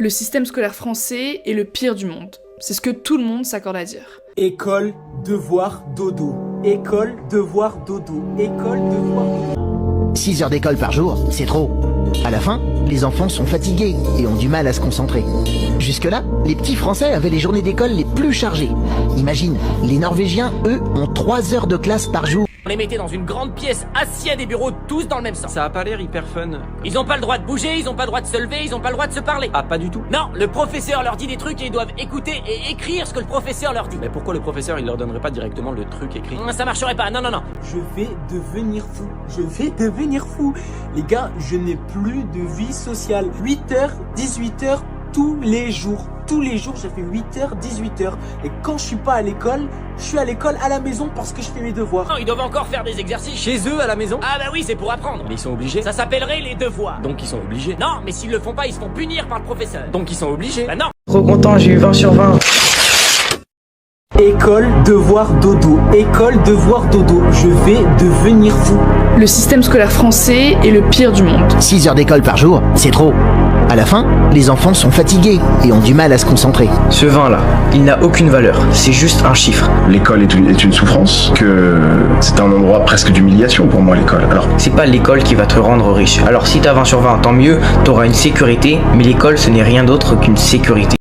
Le système scolaire français est le pire du monde. C'est ce que tout le monde s'accorde à dire. École, devoir, dodo. École, devoir, dodo. École, devoir, dodo. 6 heures d'école par jour, c'est trop. À la fin, les enfants sont fatigués et ont du mal à se concentrer. Jusque-là, les petits Français avaient les journées d'école les plus chargées. Imagine, les Norvégiens, eux, ont 3 heures de classe par jour. On les mettait dans une grande pièce, assis à des bureaux, tous dans le même sens. Ça a pas l'air hyper fun. Ils ont pas le droit de bouger, ils ont pas le droit de se lever, ils ont pas le droit de se parler. Ah, pas du tout. Non, le professeur leur dit des trucs et ils doivent écouter et écrire ce que le professeur leur dit. Mais pourquoi le professeur il leur donnerait pas directement le truc écrit? Ça marcherait pas, non. Je vais devenir fou. Je vais devenir fou. Les gars, je n'ai plus de vie sociale. 8h, 18h, tous les jours. Tous les jours, je fais 8h, 18h. Et quand je suis pas à l'école, je suis à l'école à la maison parce que je fais mes devoirs. Non, ils doivent encore faire des exercices. Chez eux à la maison? Ah bah oui, c'est pour apprendre. Mais ils sont obligés. Ça s'appellerait les devoirs. Donc ils sont obligés. Non, mais s'ils le font pas, ils se font punir par le professeur. Donc ils sont obligés. Bah non. Trop content, j'ai eu 20 sur 20. École, devoir, dodo. École, devoir, dodo. Je vais devenir fou. Le système scolaire français est le pire du monde. 6 heures d'école par jour, c'est trop. À la fin, les enfants sont fatigués et ont du mal à se concentrer. Ce 20 là, il n'a aucune valeur, c'est juste un chiffre. L'école est une souffrance, que c'est un endroit presque d'humiliation pour moi l'école. Alors, C'est pas l'école qui va te rendre riche. Alors si t'as 20 sur 20, tant mieux, t'auras une sécurité, mais l'école ce n'est rien d'autre qu'une sécurité.